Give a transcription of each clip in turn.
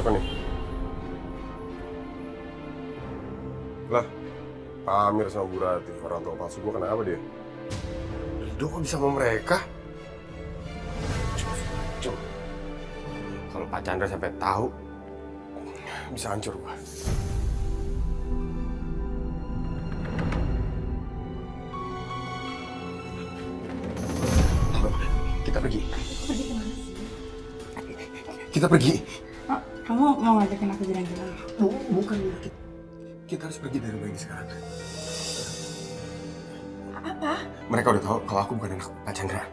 Siapa nih? Lah, Pak Amir sama Bu Rati, orang tua palsu gue kenapa dia? Rido kok bisa sama mereka? Cuk, kalau Pak Chandra sampai tahu, bisa hancur gua. Kita pergi. Pergi kemana sih? Kita pergi. Oh, kamu mau ngajakin aku jalan-jalan? Bukan. Kita harus pergi dari rumah ini sekarang. Apa? Mereka udah tahu kalau aku bukan anak Pak Chandra.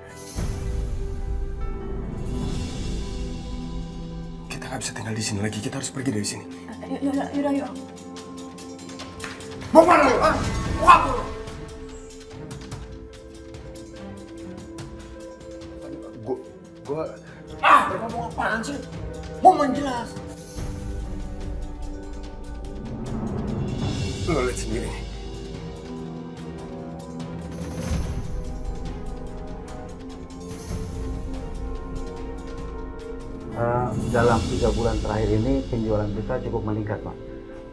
Kita nggak bisa tinggal di sini lagi. Kita harus pergi dari sini. Yaudah. Mau mana lu? Ah? Wah! Gua... Mereka mau apaan sih? Mau menjelas. Lo lihat sendiri. Dalam 3 bulan terakhir ini penjualan kita cukup meningkat, Pak.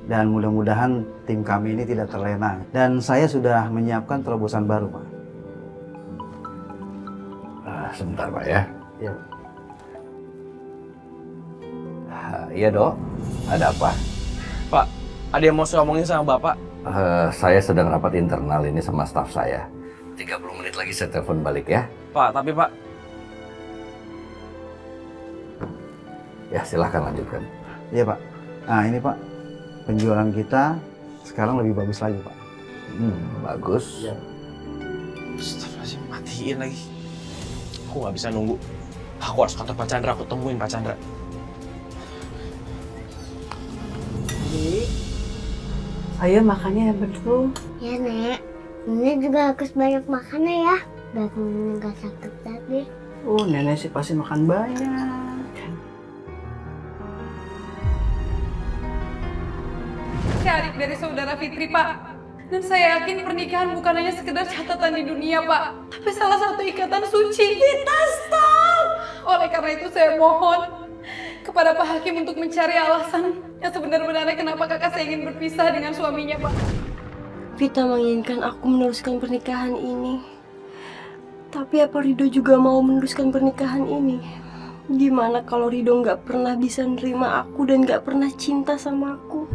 Dan mudah-mudahan tim kami ini tidak terlena. Dan saya sudah menyiapkan terobosan baru, Pak. Sebentar, Pak ya. Iya. Iya, Dok. Ada apa? Pak, ada yang mau saya omongin sama Bapak. Saya sedang rapat internal ini sama staf saya. 30 menit lagi saya telepon balik ya. Pak, tapi Pak, Ya, silahkan lanjutkan. Iya, Pak. Nah, ini, Pak. Penjualan kita sekarang lebih bagus lagi, Pak. Bagus. Iya. Astagfirullahaladzim, matiin lagi. Aku nggak bisa nunggu. Aku harus kantor Pak Chandra, aku temuin Pak Chandra. Dik, ayo makannya betul. Ya, Nek. Nenek juga harus banyak makan ya. Biar Nenek gak sakit lagi. Oh, nenek sih pasti makan banyak. Saya adik dari saudara Fitri, Pak. Dan saya yakin pernikahan bukan hanya sekedar catatan di dunia, Pak. Tapi salah satu ikatan suci. Kita stop! Oleh karena itu saya mohon kepada Pak Hakim untuk mencari alasan yang sebenar-benarnya kenapa kakak saya ingin berpisah dengan suaminya, Pak. Vita menginginkan aku meneruskan pernikahan ini. Tapi apa Rido juga mau meneruskan pernikahan ini? Gimana kalau Rido nggak pernah bisa nerima aku dan nggak pernah cinta sama aku?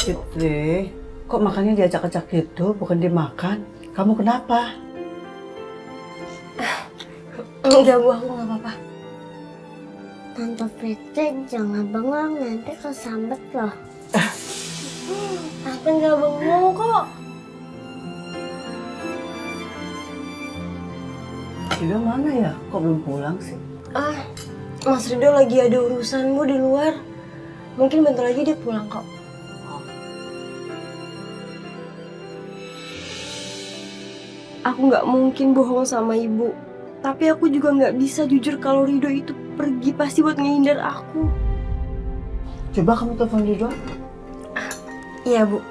Fitri, kok makannya diacak-acak gitu, bukan dimakan? Kamu kenapa? Enggak, Bu, aku nggak apa-apa. Tante Fitri jangan bengong, nanti kesambet loh. Aku nggak bengong kok. Rido mana ya? Kok belum pulang sih? Mas Rido lagi ada urusanmu di luar. Mungkin bentar lagi dia pulang kok. Aku nggak mungkin bohong sama ibu. Tapi aku juga nggak bisa jujur kalau Rido itu pergi pasti buat ngehindar aku. Coba kamu telepon Rido. Iya, Bu.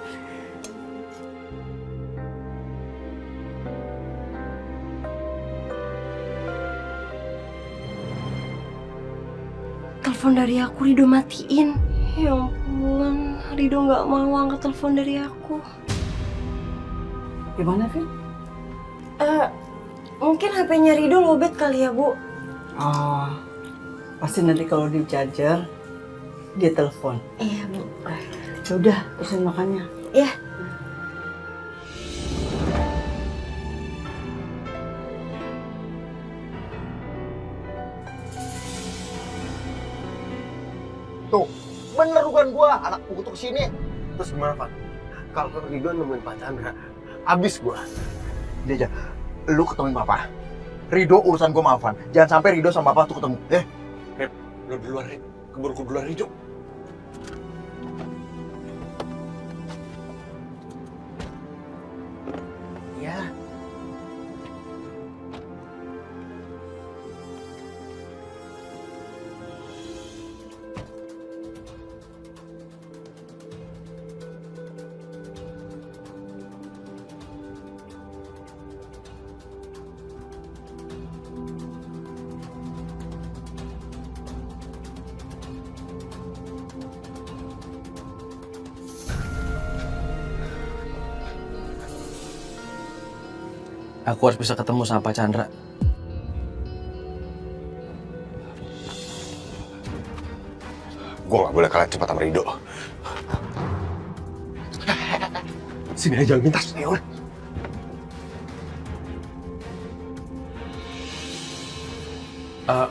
Telepon dari aku Rido matiin. Ya ampun, Rido nggak mau angkat telepon dari aku. Gimana, Fit? Mungkin HP-nya Rido lobet kali ya, Bu. Oh, pasti nanti kalau di charger dia telepon. Iya, Bu. Ya udah, terusin makannya. Iya. Tuh, bener bukan gua, anak kutuk sini. Terus gimana, Pak? Kalau Rido nemuin Pak Chandra, abis gua. Dia aja, lu ketemuin papa. Rido urusan gua maafan. Jangan sampai Rido sama papa tuh ketemu. Rip, lu duluan, Rip. Keburu duluan, Rido. Ya. Aku harus bisa ketemu sama Pak Chandra. Gue gak boleh kalah cepat sama Rido. Sini aja, jangan mintas. Ayo.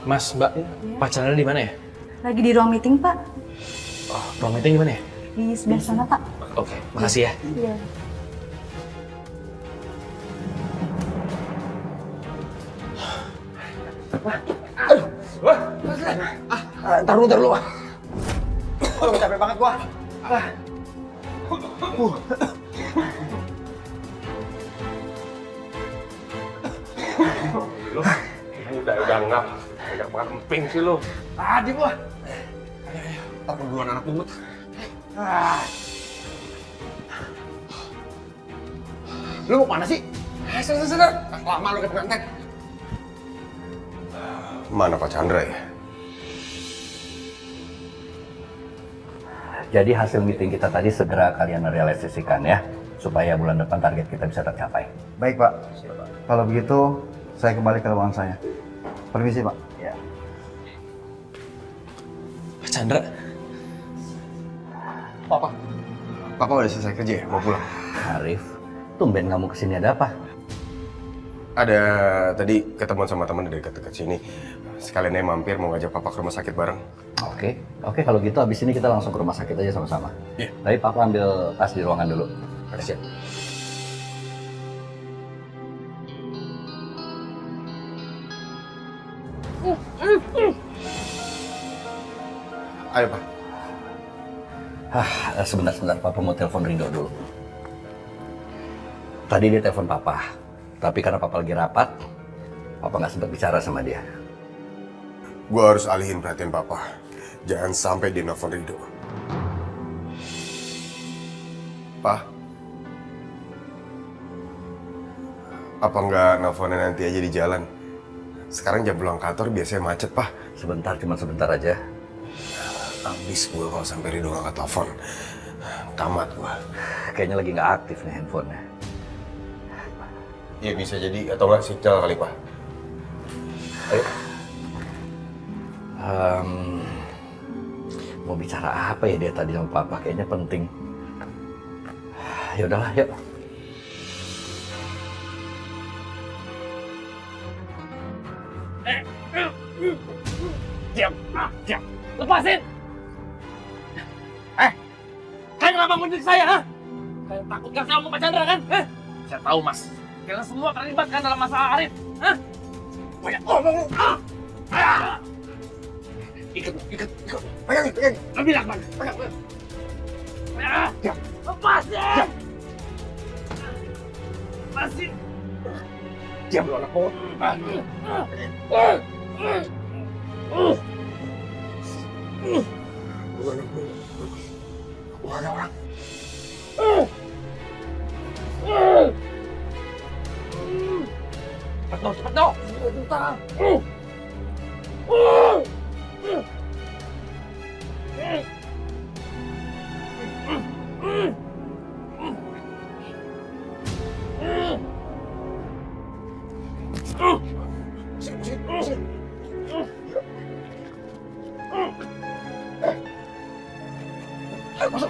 Mas, Mbak, Pak Chandra di mana ya? Lagi di ruang meeting, Pak. Oh, ruang meeting di mana ya? Di sebelah sana, Pak. Oke, makasih ya. Iya. Ntar dulu. Aduh, capek banget gua. Udah ngap. Agak penting sih lo. Tadi gua. Tak duluan anak bubut. Lu mau mana sih? Sadar. Lama lo kepegang tet. Mana Pak Chandra ya? Jadi hasil meeting kita tadi segera kalian realisasikan ya, supaya bulan depan target kita bisa tercapai. Baik, Pak. Kalau begitu, saya kembali ke ruangan saya. Permisi, Pak. Ya. Pak Chandra, Papa udah selesai kerja ya? Mau pulang? Arif, tumben kamu kesini, ada apa? Ada tadi ketemuan sama teman dari dekat-dekat sini. Sekalian aja mampir mau ngajak Papa ke rumah sakit bareng. Oke, kalau gitu abis ini kita langsung ke rumah sakit aja sama-sama. Iya. Tapi Papa ambil tas di ruangan dulu. Siap. Ayo Pak. Sebentar, Papa mau telepon Rido dulu. Tadi dia telepon Papa, tapi karena Papa lagi rapat, Papa nggak sempat bicara sama dia. Gua harus alihin perhatian Papa. Jangan sampai dia nelfon Rido. Pak, apa nggak nelfonnya nanti aja di jalan? Sekarang jam pulang kantor biasanya macet, Pak. Sebentar, cuma sebentar aja. Habis gue kalau sampai Rido nggak telepon. Tamat gue. Kayaknya lagi nggak aktif nih handphonenya. Iya bisa jadi, atau nggak signal kali, Pak. Ayo. Mau bicara apa ya dia tadi sama Papa? Kayaknya penting. Ya udahlah, yuk. diam. Lepasin! Kalian kenapa menculik saya, ha? Kalian takut kan saya ngomong Pak Chandra, kan? Saya tahu, Mas. Kalian semua terlibat kan dalam masalah Arif, ha? Banyak ngomong. Ikat. Pegang. Bilang, Bang. Pegang. Lepasin! Lepasin! Diam lu, anak bohong. Ada orang. Cepat dong. Masuk.